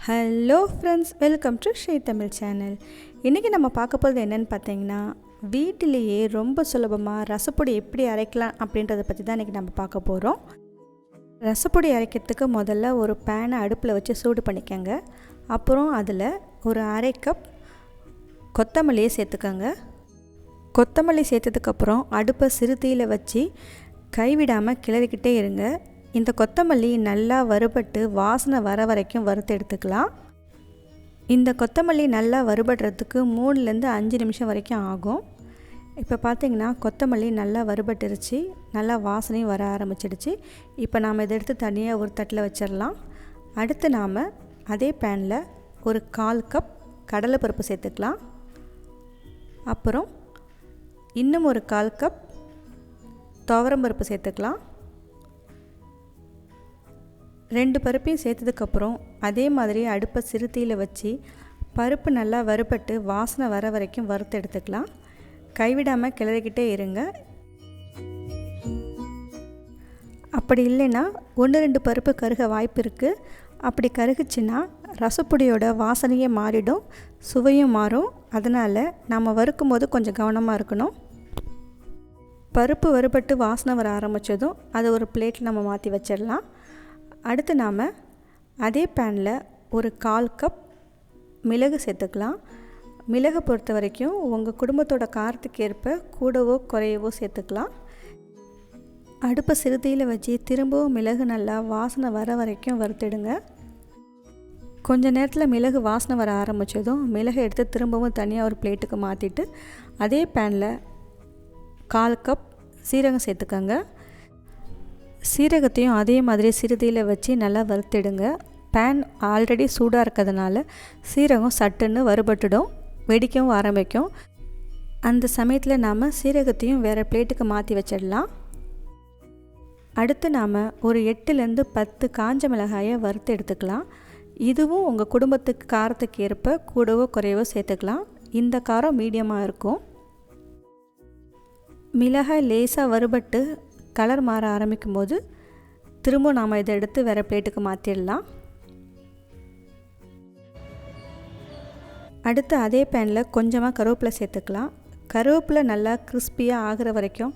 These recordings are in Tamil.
Hello friends, welcome to Sri Tamil channel. இன்றைக்கி நம்ம பார்க்க போகிறது என்னென்னு பார்த்தீங்கன்னா, வீட்டிலேயே ரொம்ப சுலபமாக ரசப்பொடி எப்படி அரைக்கலாம் அப்படின்றத பற்றி தான் இன்றைக்கி நம்ம பார்க்க போகிறோம். ரசப்பொடி அரைக்கிறதுக்கு முதல்ல ஒரு பேனை அடுப்பில் வச்சு சூடு பண்ணிக்கோங்க. அப்புறம் அதில் ஒரு அரை கப் கொத்தமல்லியை சேர்த்துக்கோங்க. கொத்தமல்லி சேர்த்ததுக்கப்புறம் அடுப்பை சிறு தீயில் வச்சு கைவிடாமல் கிளறிக்கிட்டே இருங்க. இந்த கொத்தமல்லி நல்லா வறுபட்டு வாசனை வர வரைக்கும் வறுத்து எடுத்துக்கலாம். இந்த கொத்தமல்லி நல்லா வறுபடுறதுக்கு 3லேருந்து 5 நிமிஷம் வரைக்கும் ஆகும். இப்போ பார்த்திங்கன்னா கொத்தமல்லி நல்லா வறுபட்டுருச்சு, நல்லா வாசனையும் வர ஆரம்பிச்சிடுச்சு. இப்போ நாம் இதை எடுத்து தனியாக ஒரு தட்டில் வச்சிடலாம். அடுத்து நாம் அதே பேனில் ஒரு 1/4 கப் கடலைப்பருப்பு சேர்த்துக்கலாம். அப்புறம் இன்னும் ஒரு 1/4 கப் துவரம்பருப்பு சேர்த்துக்கலாம். 2 பருப்பையும் சேர்த்ததுக்கப்புறம் அதே மாதிரி அடுப்பை சிறு தீயில் வச்சு பருப்பு நல்லா வறுபட்டு வாசனை வர வரைக்கும் வறுத்து எடுத்துக்கலாம். கைவிடாமல் கிளறிக்கிட்டே இருங்க. அப்படி இல்லைன்னா 1-2 பருப்பு கருக வாய்ப்பு இருக்குது. அப்படி கருகுச்சுன்னா ரசப்பொடியோட வாசனையே மாறிடும், சுவையும் மாறும். அதனால் நாம் வறுக்கும் போது கொஞ்சம் கவனமாக இருக்கணும். பருப்பு வறுபட்டு வாசனை வர ஆரம்பித்ததும் அதை ஒரு பிளேட்டில் நம்ம மாற்றி வச்சிடலாம். அடுத்து நாம் அதே பேனில் ஒரு 1/4 கப் மிளகு சேர்த்துக்கலாம். மிளகை பொறுத்த வரைக்கும் உங்கள் குடும்பத்தோட காரத்துக்கு ஏற்ப கூடவோ குறையவோ சேர்த்துக்கலாம். அடுப்பை சிறுதீயில் வச்சு திரும்பவும் மிளகு நல்லா வாசனை வர வரைக்கும் வறுத்துடுங்க. கொஞ்ச நேரத்தில் மிளகு வாசனை வர ஆரம்பித்ததும் மிளகை எடுத்து திரும்பவும் தனியாக ஒரு பிளேட்டுக்கு மாற்றிட்டு அதே பேனில் 1/4 கப் சீரகம் சேர்த்துக்கோங்க. சீரகத்தையும் அதே மாதிரி சிறுதீயில் வச்சு நல்லா வறுத்திடுங்க. பேன் ஆல்ரெடி சூடாக இருக்கிறதுனால சீரகம் சட்டுன்னு வறுபட்டுடும், வெடிக்கவும் ஆரம்பிக்கும். அந்த சமயத்தில் நாம் சீரகத்தையும் வேறு பிளேட்டுக்கு மாற்றி வச்சிடலாம். அடுத்து நாம் ஒரு 8லேருந்து 10 காஞ்ச மிளகாயை வறுத்து எடுத்துக்கலாம். இதுவும் உங்கள் குடும்பத்துக்கு காரத்துக்கு ஏற்ப கூடவோ குறையவோ சேர்த்துக்கலாம். இந்த காரம் மீடியமாக இருக்கும். மிளகாய் லேசாக வறுபட்டு கலர் மாற ஆரம்பிக்கும் போது திரும்ப நாம் இதை எடுத்து வேறு பிளேட்டுக்கு மாற்றிடலாம். அடுத்து அதே பேனில் கொஞ்சமாக கருவேப்பிலை சேர்த்துக்கலாம். கருவேப்பிலை நல்லா கிறிஸ்பியாக ஆகிற வரைக்கும்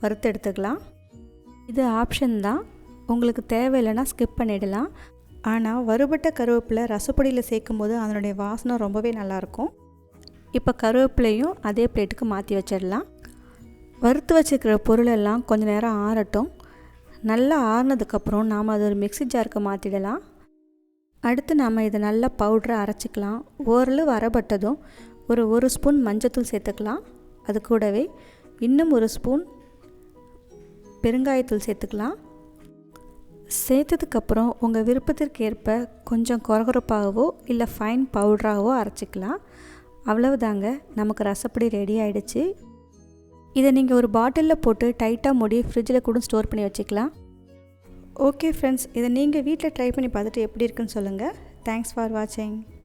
வறுத்து எடுத்துக்கலாம். இது ஆப்ஷன் தான், உங்களுக்கு தேவையில்லைன்னா ஸ்கிப் பண்ணிடலாம். ஆனால் வறுபட்ட கருவேப்பிலை ரசப்பொடியில் சேர்க்கும் போது அதனுடைய வாசனை ரொம்பவே நல்லாயிருக்கும். இப்போ கருவேப்பிலையும் அதே பிளேட்டுக்கு மாற்றி வச்சிடலாம். வறுத்து வச்சுருக்கிற பொருளெல்லாம் கொஞ்சம் நேரம் ஆறட்டும். நல்லா ஆறினதுக்கப்புறம் நாம் அதை ஒரு மிக்ஸி ஜாருக்கு மாற்றிடலாம். அடுத்து நாம் இதை நல்லா பவுடராக அரைச்சிக்கலாம். ஓரளவு அரைப்பட்டதும் ஒரு ஸ்பூன் மஞ்சத்தூள் சேர்த்துக்கலாம். அது கூடவே இன்னும் 1 ஸ்பூன் பெருங்காயத்தூள் சேர்த்துக்கலாம். சேர்த்ததுக்கப்புறம் உங்கள் விருப்பத்திற்கு ஏற்ப கொஞ்சம் கொரகொரப்பாகவோ இல்லை ஃபைன் பவுடராகவோ அரைச்சிக்கலாம். அவ்வளவுதாங்க, நமக்கு ரசப்பொடி ரெடி ஆகிடுச்சு. இதை நீங்கள் ஒரு பாட்டிலில் போட்டு டைட்டாக மூடி ஃப்ரிட்ஜில் கூட ஸ்டோர் பண்ணி வச்சுக்கலாம். ஓகே ஃப்ரெண்ட்ஸ், இதை நீங்கள் வீட்டில் ட்ரை பண்ணி பார்த்துட்டு எப்படி இருக்குன்னு சொல்லுங்கள். தேங்க்ஸ் ஃபார் வாட்சிங்.